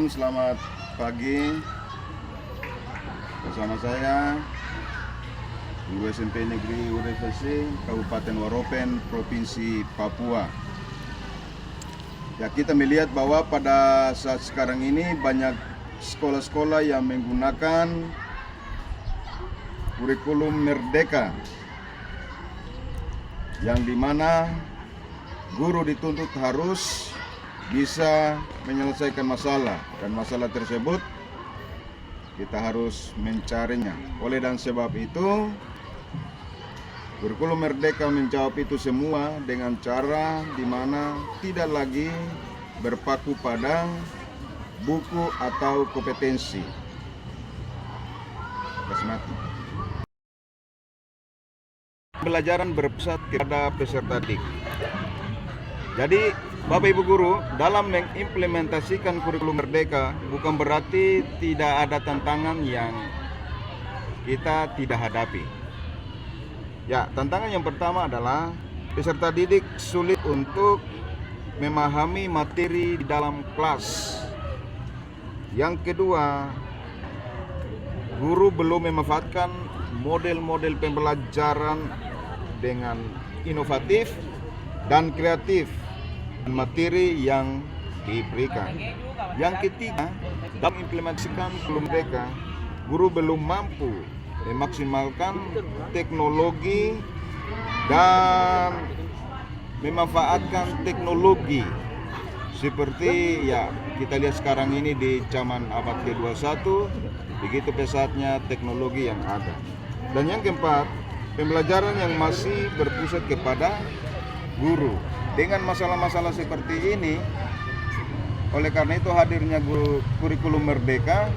Assalamualaikum, selamat pagi. Bersama saya Guru SMP Negeri Urevesi Kabupaten Waropen, Provinsi Papua. Ya, kita melihat bahwa pada saat sekarang ini banyak sekolah-sekolah yang menggunakan kurikulum Merdeka, yang dimana guru dituntut harus bisa menyelesaikan masalah, dan masalah tersebut kita harus mencarinya. Oleh dan sebab itu, kurikulum Merdeka menjawab itu semua dengan cara di mana tidak lagi berpaku pada buku atau kompetensi. Pembelajaran berpusat kepada peserta didik. Jadi, Bapak Ibu Guru, dalam mengimplementasikan kurikulum Merdeka bukan berarti tidak ada tantangan yang kita tidak hadapi. Ya, tantangan yang pertama adalah peserta didik sulit untuk memahami materi di dalam kelas. Yang kedua, guru belum memanfaatkan model-model pembelajaran dengan inovatif dan kreatif materi yang diberikan. Yang ketiga, dalam implementasikan kurikulum Merdeka, guru belum mampu memaksimalkan teknologi dan memanfaatkan teknologi seperti ya kita lihat sekarang ini di zaman abad ke-21, begitu pesatnya teknologi yang ada. Dan yang keempat, pembelajaran yang masih berpusat kepada guru. Dengan masalah-masalah seperti ini, oleh karena itu hadirnya kurikulum Merdeka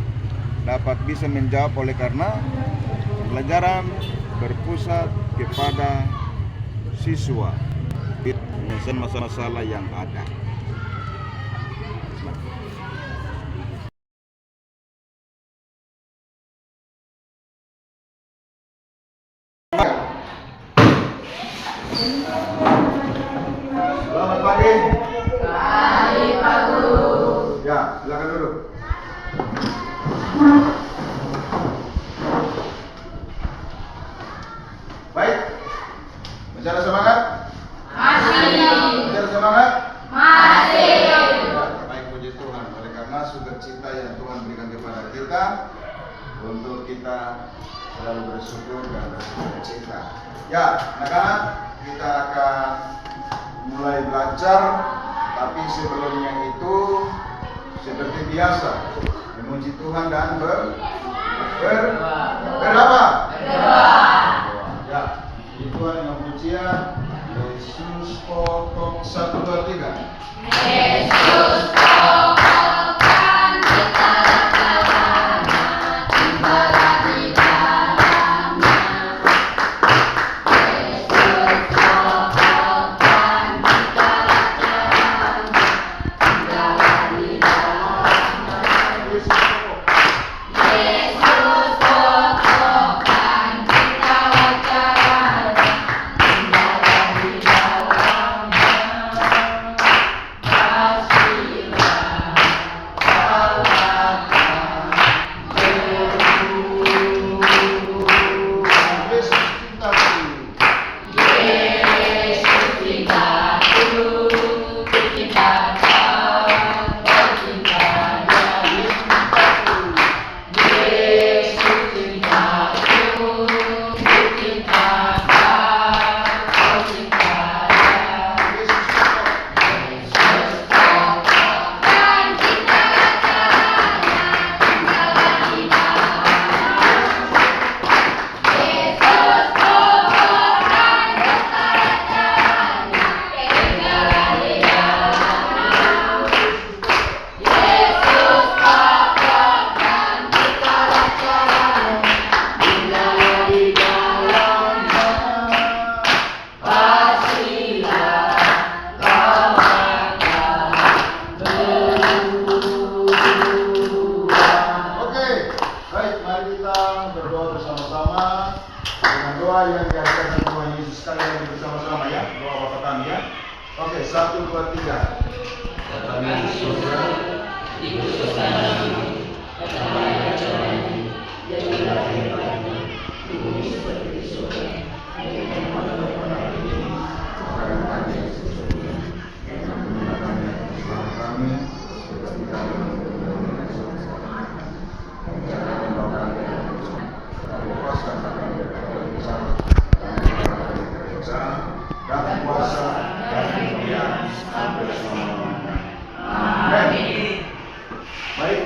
dapat bisa menjawab, oleh karena pembelajaran berpusat kepada siswa menyelesaikan masalah-masalah yang ada. Selamat pagi. Pagi, Pak Guru. Ya, silakan duduk. Baik. Masih ada semangat? Masih. Masih ada semangat? Masih. Ya, baik, puji Tuhan. Oleh karena sukacita yang Tuhan berikan kepada kita, untuk kita selalu bersyukur dan bersukacita. Ya, anak-anak, kita akan mulai belajar, tapi sebelumnya itu seperti biasa memuji Tuhan dan berdoa. Ya, itu dengan pujian Yesus pokok 1, 2, 3. Yesus pokokkan kita laksana, timbala di dalamnya. Yesus pokokkan kita laksana, timbala di dalamnya. Yesus pokokkan kita laksana, timbala di dalamnya. Oke, 1, 2, 3. Kami di surga, dan kuasa dan kemuliaan sampai selama-lamanya. Amin. Baik,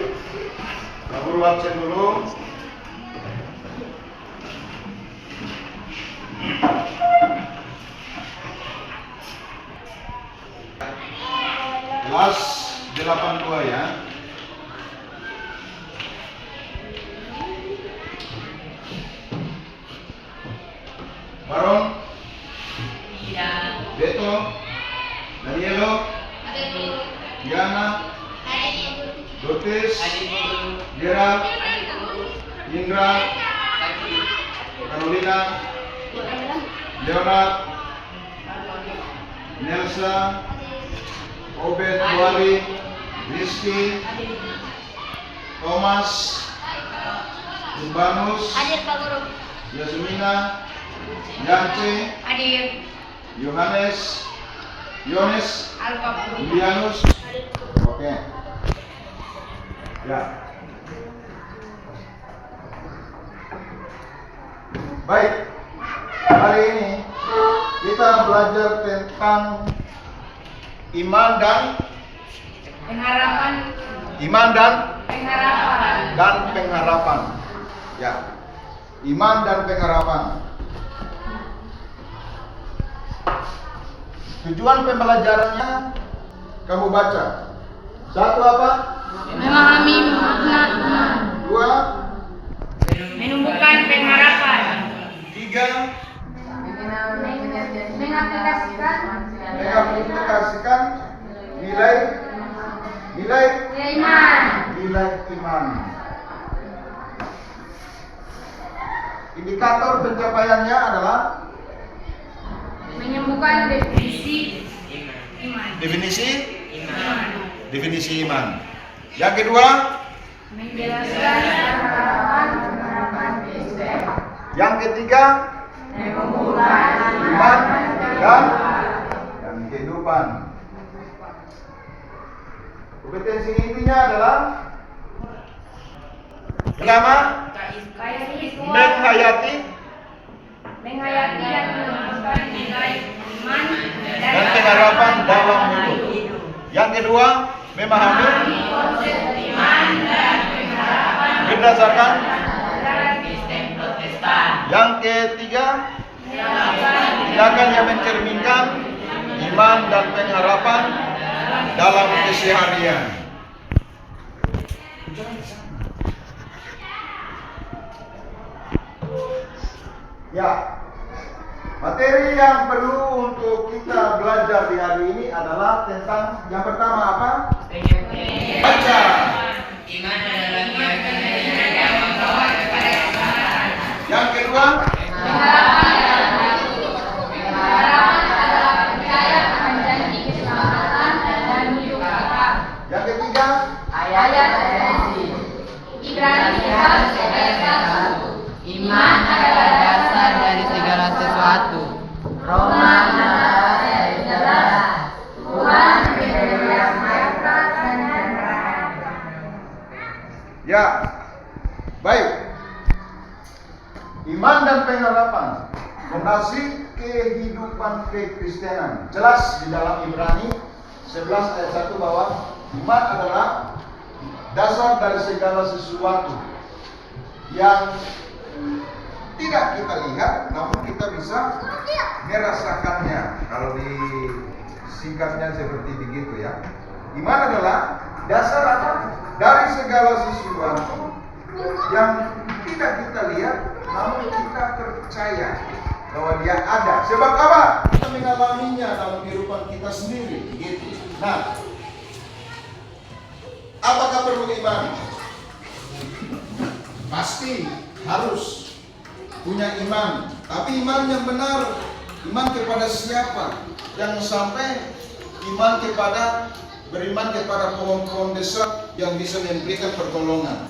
Pak Guru absen dulu. Kelas 82 ya. Barong, Iya. Beto, Danielo, Ada guru. Diana, Ada guru. Dotis, Ada guru. Gerald, Ada guru. Indra, Tadi. Carolina, Leonard, Nelsa, Obed, Wali, Rizky, Thomas, Urbanus, Hadir Pak Guru. Yasmina, Yance, Hadir. Yohanes, Yones, Alfa Guru. Julianus. Oke. Ya. Baik. Hari ini kita belajar tentang iman dan Pengharapan. pengharapan. Ya. Iman dan pengharapan. Tujuan pembelajarannya kamu baca. Satu apa? Memahami makna iman. Dua, Menumbuhkan pengharapan. tiga, mengaplikasikan nilai iman. Indikator pencapaiannya adalah Menyembuhkan definisi iman. definisi iman. Yang kedua, Menjelaskan harapan Kristen. yang ketiga, Menumbuhkan iman dan kehidupan. Kompetensi intinya adalah pertama, menghayati dan menumbuhkan nilai iman dan pengharapan dalam hidup. Yang kedua, memahami konsep iman dan pengharapan berdasarkan. Kristen Protestan. Yang ketiga, tindakan yang mencerminkan iman dan pengharapan dalam keseharian. Ya, materi yang perlu untuk kita belajar di hari ini adalah tentang yang pertama apa? Baca. Iman adalah keyakinan yang membawa kepada kebenaran. Yang kedua, Pengharapan adalah percaya akan janji keselamatan dan hidup kekal. yang ketiga, Ayat referensi. Ibrani 11 ayat 1. Iman adalah dasar dari segala sesuatu. Roma 16 ayat 11. Tuhan memberi yang mereka dan ya, baik. Iman dan pengharapan, fondasi kehidupan kekristenan. Jelas di dalam Ibrani 11 ayat 1 bahwa iman adalah dasar dari segala sesuatu yang tidak kita lihat, namun kita bisa merasakannya. Kalau disingkatnya seperti begitu ya. Iman adalah dasar apa? Dari segala sesuatu yang tidak kita lihat, namun kita percaya bahwa dia ada. Sebab apa? Kita mengalaminya dalam kehidupan kita sendiri. Gitu. Nah, apakah perlu iman? Pasti harus punya iman. Tapi iman yang benar, iman kepada siapa? Jangan sampai iman kepada beriman kepada pohon-pohon desa, yang bisa memberikan pertolongan,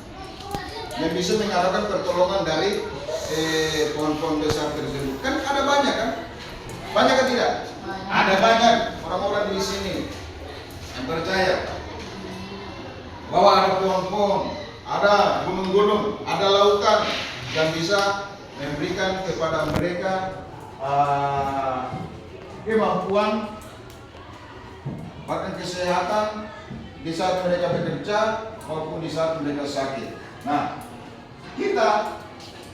yang bisa mengarahkan pertolongan dari pohon-pohon besar tersebut. Kan ada banyak kan? Banyak kan tidak? Ada banyak orang-orang di sini yang percaya bahwa ada pohon-pohon, ada gunung-gunung, ada lautan yang bisa memberikan kepada mereka kemampuan, bahkan kesehatan di saat mereka bekerja maupun di saat mereka sakit. Nah, kita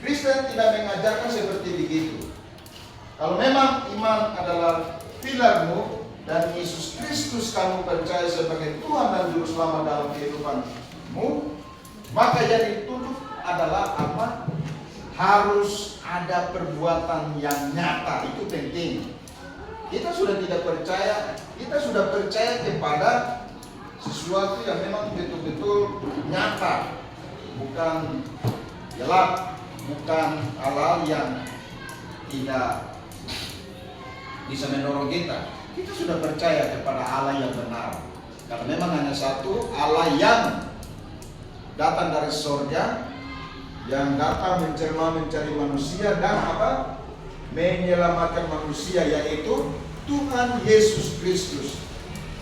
Kristen tidak mengajarkan seperti begitu. Kalau memang iman adalah pilarmu dan Yesus Kristus kamu percaya sebagai Tuhan dan Juru Selamat dalam kehidupanmu, maka yang dituntut adalah apa? Harus ada perbuatan yang nyata. Itu penting. Kita sudah tidak percaya, kita sudah percaya kepada sesuatu yang memang betul-betul nyata, bukan gelap, bukan hal-hal yang tidak bisa mendorong kita. Kita sudah percaya kepada Allah yang benar, karena memang hanya satu Allah yang datang dari surga, yang datang mencari manusia dan apa? Menyelamatkan manusia, yaitu Tuhan Yesus Kristus.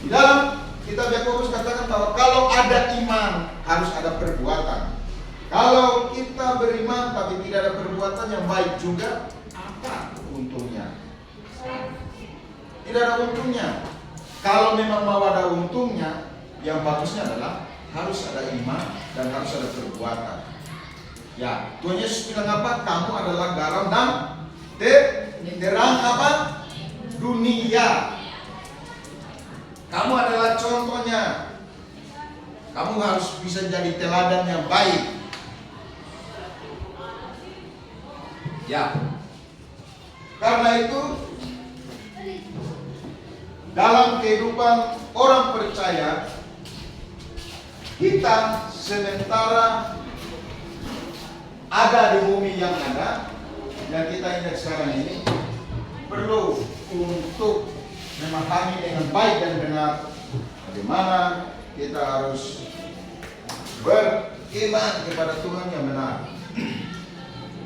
Di dalam kitab Yakobus katakan bahwa kalau ada iman harus ada perbuatan. Kalau kita beriman tapi tidak ada perbuatan yang baik juga, apa untungnya? Tidak ada untungnya. Kalau memang mau ada untungnya, yang bagusnya adalah harus ada iman dan harus ada perbuatan. Ya, Tuhan Yesus bilang apa? Kamu adalah garam dan terang apa? Dunia. Kamu adalah contohnya. Kamu harus bisa jadi teladan yang baik. Ya. Karena itu dalam kehidupan orang percaya, kita sementara ada di bumi yang ada, yang kita ingat sekarang ini, perlu untuk memahami dengan baik dan benar bagaimana kita harus beriman kepada Tuhan yang benar.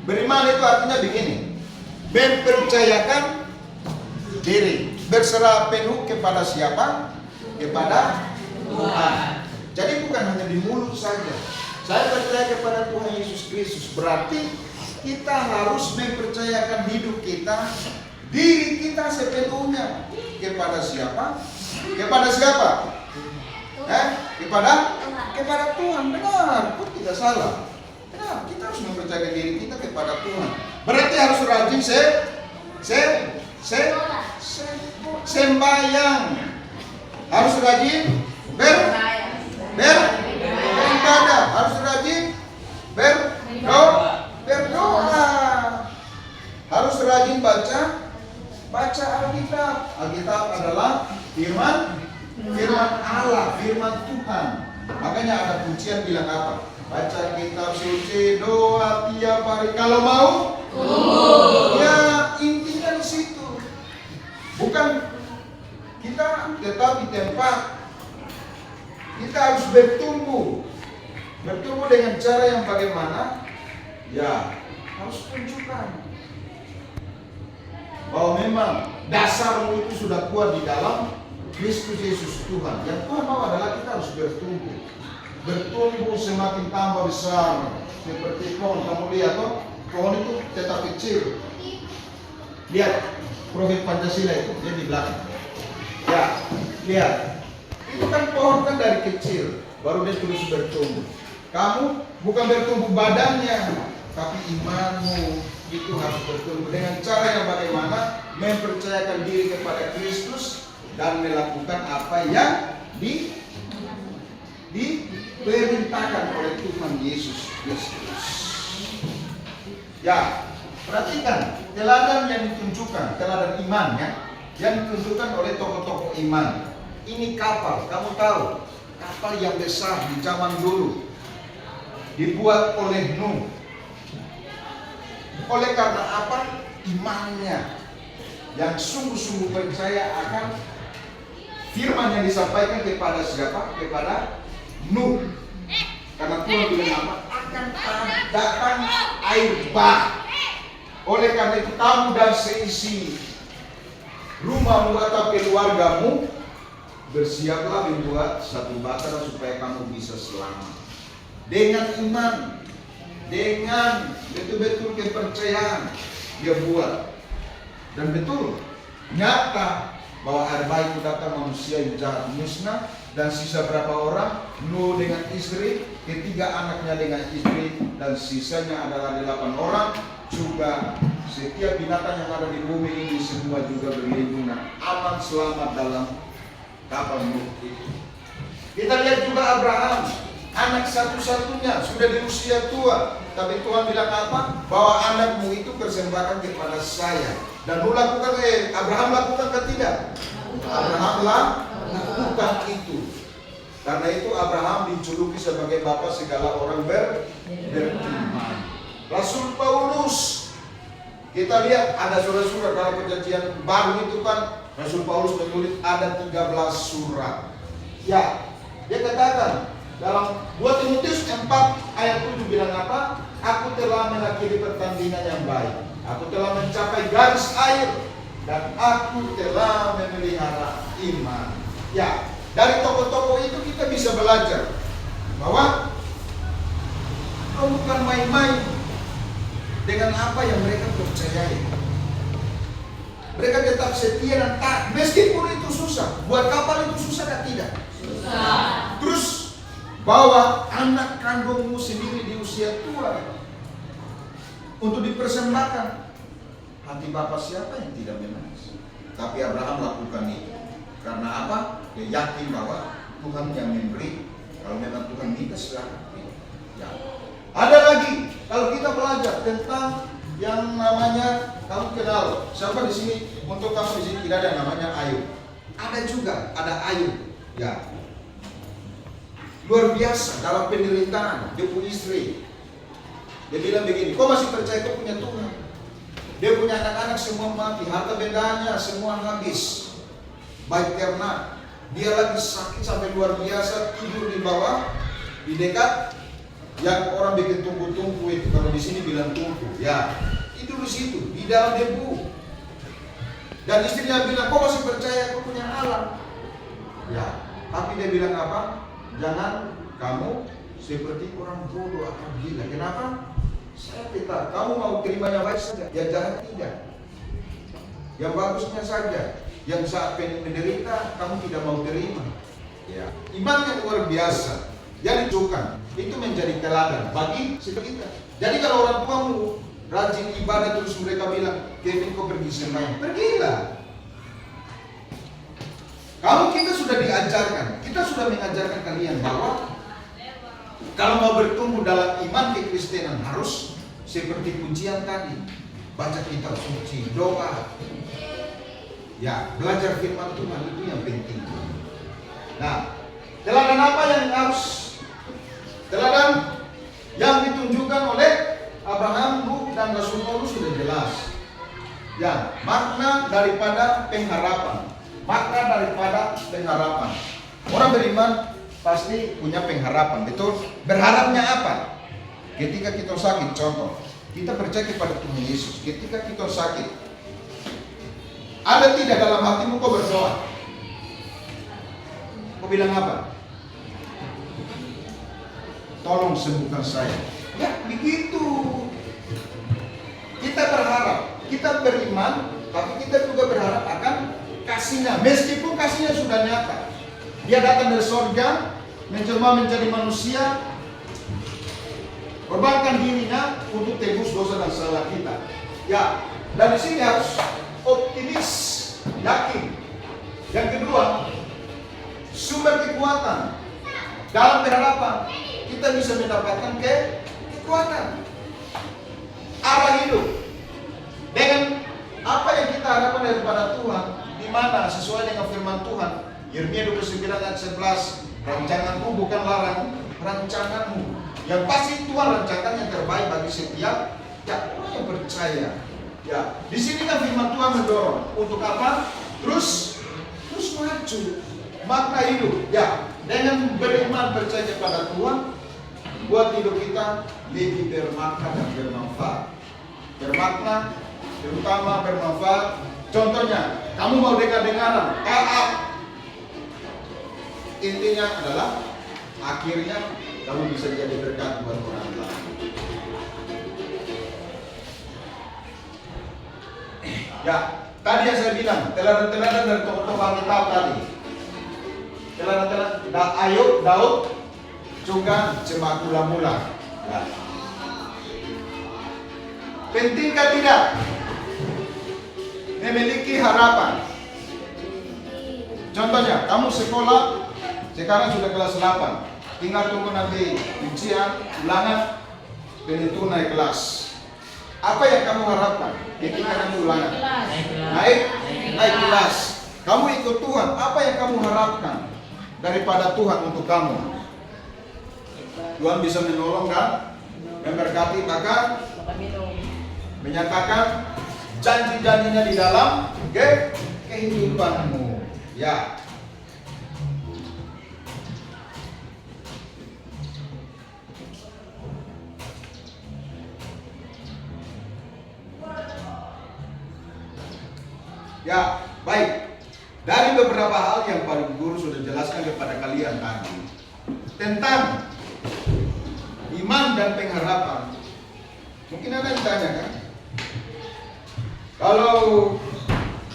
Beriman itu artinya begini, mempercayakan diri, berserah penuh kepada siapa? Kepada Tuhan. Jadi bukan hanya di mulut saja. Saya percaya kepada Tuhan Yesus Kristus, berarti kita harus mempercayakan hidup kita, diri kita sepenuhnya kepada siapa? Kepada siapa? Kepada Tuhan. Benar, pun tidak salah. Benar, kita harus mempercayakan diri kita kepada Tuhan. Berarti harus rajin sembahyang. Harus rajin beribadah, harus rajin berdoa, harus rajin baca Alkitab. Alkitab adalah firman Allah, firman Tuhan. Makanya ada pujian bilang apa? Baca kitab suci, doa tiap hari kalau mau. Ya, intinya di situ. Bukan kita tetap di tempat. Kita harus bertumbuh dengan cara yang bagaimana? Ya, harus tunjukkan bahwa memang dasarmu itu sudah kuat di dalam Kristus Yesus Tuhan. Yang Tuhan mau adalah kita harus bertumbuh semakin tambah besar seperti pohon. Kamu lihat toh, pohon itu tetap kecil. Lihat profil Pancasila itu, dia di belakang. Ya, lihat. Itu kan pohon kan dari kecil, baru dia terus bertumbuh. Kamu bukan bertumbuh badannya, tapi imanmu itu harus bertumbuh dengan cara yang bagaimana? Mempercayakan diri kepada Kristus dan melakukan apa yang diperintahkan oleh Tuhan Yesus Kristus. Ya, perhatikan teladan yang ditunjukkan, teladan iman ya, yang ditunjukkan oleh tokoh-tokoh iman. Ini kapal, kamu tahu, kapal yang besar di zaman dulu dibuat oleh Nuh. Oleh karena apa? Imannya yang sungguh-sungguh percaya akan firman yang disampaikan kepada siapa? Kepada Nuh. Karena Tuhan bilang apa? Akan datang air bah. Oleh karena itu kamu dan seisi rumahmu atau keluargamu bersiaplah membuat satu batara supaya kamu bisa selamat. Dengan iman, dengan betul-betul kepercayaan dia buat. Dan betul, nyata bahwa air bah itu datang manusia yang jahat musnah. Dan sisa berapa orang? Nuh dengan istri, ketiga anaknya dengan istri, dan sisanya adalah 8 orang. Juga setiap binatang yang ada di bumi ini semua juga berlindungan, aman selamat dalam kapal Nuh itu. Kita lihat juga Abraham, anak satu-satunya, sudah di usia tua. Tapi Tuhan bilang apa? Bahwa anakmu itu persembahkan kepada saya. Dan Nuh lakukan, Abraham lakukan atau tidak? Abraham lakukan itu. Karena itu Abraham dijuluki sebagai bapak segala orang beriman. Rasul Paulus, kita lihat ada surat-surat dalam perjanjian baru itu kan, Rasul Paulus menulis ada 13 surat. Ya, dia katakan dalam 2 Timotius 4 ayat 7 bilang apa? Aku telah mengakhiri pertandingan yang baik. Aku telah mencapai garis akhir dan aku telah memelihara iman. Ya, dari tokoh-tokoh itu kita bisa belajar bahwa bukan main-main dengan apa yang mereka percayai. Mereka tetap setia dan taat meskipun itu susah. Buat kapal itu susah atau tidak? Susah. Terus bawa anak kandungmu sendiri di usia tua untuk dipersembahkan. Hati bapak siapa yang tidak menangis? Tapi Abraham lakukan itu. Karena apa? Dia yakin bahwa Tuhan yang memberi. Kalau memang Tuhan minta silakan. Ya. Ada lagi, kalau kita belajar tentang yang namanya, kamu kenal siapa di sini? Untuk kamu di sini tidak ada yang namanya Ayub. Ada juga, ada Ayub. Ya, luar biasa dalam penderitaan. Dia punya istri. Dia bilang begini, kau masih percaya kau punya Tuhan? Dia punya anak-anak semua mati, harta bendanya semua habis. Baik ternak. Dia lagi sakit sampai luar biasa, tidur di bawah, di dekat yang orang bikin tungku-tungku itu, kalau di sini bilang tungku, ya itu di situ, di dalam debu. Dan istrinya bilang, kau masih percaya kau punya Allah? Ya, tapi dia bilang apa? Jangan kamu seperti orang bodoh atau gila. Kenapa? Saya tidak. Kamu mau terimanya baik saja, yang jahat tidak. Yang bagusnya saja. Yang saat menderita kamu tidak mau terima. Ya, iman yang luar biasa. Jadi cukan itu menjadi teladan bagi kita. Jadi kalau orang tuamu rajin ibadah terus mereka bilang, Kevin kau pergi sembahyang, pergilah. Kalau kita sudah diajarkan, kita sudah mengajarkan kalian bahwa kalau mau bertumbuh dalam iman kekristenan harus seperti pujian tadi, baca kitab suci, doa, ya belajar firman Tuhan itu yang penting. Nah, teladan apa yang harus? Teladan yang ditunjukkan oleh Abraham, Nuh, dan Rasul Paulus sudah jelas. Ya, makna daripada pengharapan. Makna daripada pengharapan. Orang beriman pasti punya pengharapan, betul? Berharapnya apa? Ketika kita sakit, contoh, kita percaya kepada Tuhan Yesus. Ketika kita sakit, ada tidak dalam hatimu kau berdoa? Kau bilang apa? Tolong sembuhkan saya. Ya, begitu. Kita berharap, kita beriman, tapi kita juga berharap akan kasihnya. Meskipun kasihnya sudah nyata. Dia datang dari surga, menjelma menjadi manusia, korbankan dirinya untuk tebus dosa dan salah kita. Ya, dan di sini harus optimis, yakin. Yang kedua, sumber kekuatan dalam berharapan. Kita bisa mendapatkan kekuatan, arah hidup dengan apa yang kita harapkan daripada Tuhan, di mana sesuai dengan firman Tuhan. Yeremia 29 ayat 11, rancanganmu bukanlah rancanganmu. Yang pasti Tuhan rancangan yang terbaik bagi setiap orang yang percaya. Ya, di sini kan firman Tuhan mendorong untuk apa? Terus maju. makna hidup. Ya, dengan beriman percaya kepada Tuhan, buat hidup kita lebih bermakna dan bermanfaat. Bermakna, terutama bermanfaat. Contohnya, kamu mau dengar-dengaran, taat. Intinya adalah akhirnya kamu bisa jadi berkat buat orang lain. Ya, tadi yang saya bilang, teladan-teladan dari tokoh-tokoh Alkitab tadi. Teladan-teladan Ayub, Daud, juga jemaat mula-mula. Ya. Pentingkah tidak memiliki harapan? Contohnya, kamu sekolah sekarang sudah kelas 8, tinggal tunggu nanti ujian, ulangan, penentu naik kelas. Apa yang kamu harapkan ketika kamu ulangan? Naik kelas. Kamu ikut Tuhan, apa yang kamu harapkan daripada Tuhan untuk kamu? Tuhan bisa menolong dan memberkati, bahkan menyatakan janji-janjinya di dalam kehidupanmu. Ya. Ya, baik. Dari beberapa hal yang Pak Guru sudah jelaskan kepada kalian tadi tentang iman dan pengharapan. Mungkin ada yang tanya kan? Kalau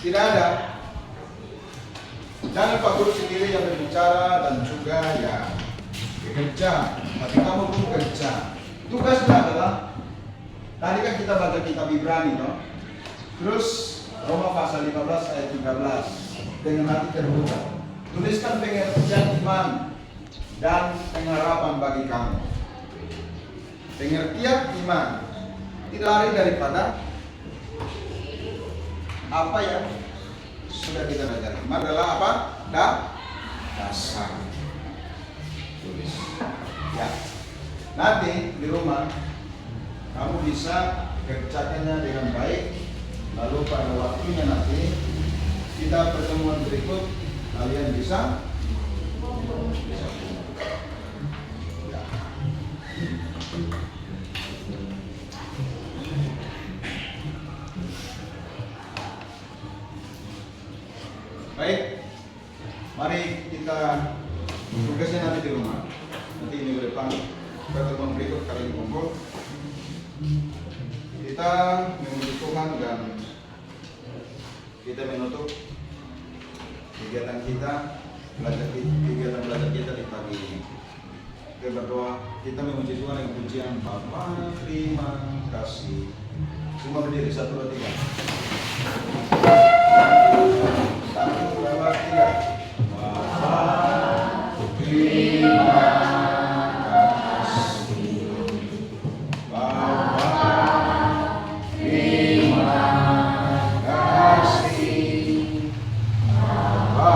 tidak ada, jangan Pak Guru sendiri yang berbicara dan juga ya bekerja. Tapi kamu pun bekerja. Tugasnya adalah, tadi kan kita baca kitab Ibrani, no? Terus Roma pasal 15 ayat 13, dengan hati terbuka tuliskan pengertian iman dan pengharapan bagi kamu. Pengertian iman tidak lari daripada apa yang sudah kita belajar. Iman adalah apa? Dasar. Tulis. Ya. Nanti di rumah kamu bisa kerjakannya dengan baik. Lalu pada waktunya nanti kita pertemuan berikut kalian bisa ya. Baik, mari kita tugasnya nanti di rumah. Nanti minggu depan pertemuan berikut kalian kumpul. Kita memuji Tuhan dan kita menutup kegiatan kita, kegiatan belajar kita di pagi ini. Kita berdoa, kita memuji Tuhan dengan pujian Bapa, terima kasih. Semua berdiri, 1, 2, 3. 1, 2, 3. Bapa, terima kasih. Bapa, terima kasih. Bapa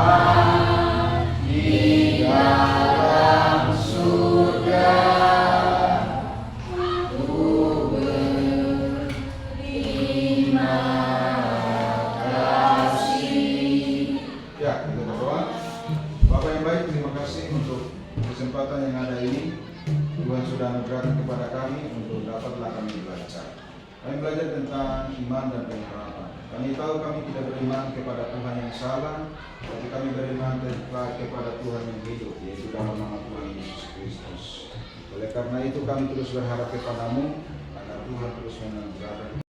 di dalam surga, Ku berterima kasih. Ya, kita berdoa. Bapak yang baik, terima kasih untuk kesempatan yang ada ini. Tuhan sudah anugerahkan kepada kami untuk dapatlah kami belajar. Kami belajar tentang iman dan pengharapan. Kami tahu kami tidak beriman kepada Tuhan yang salah, tapi kami beriman kepada Tuhan yang hidup, yaitu dalam nama Tuhan Yesus Kristus. Oleh karena itu kami terus berharap kepadamu agar Tuhan terus mengajarkan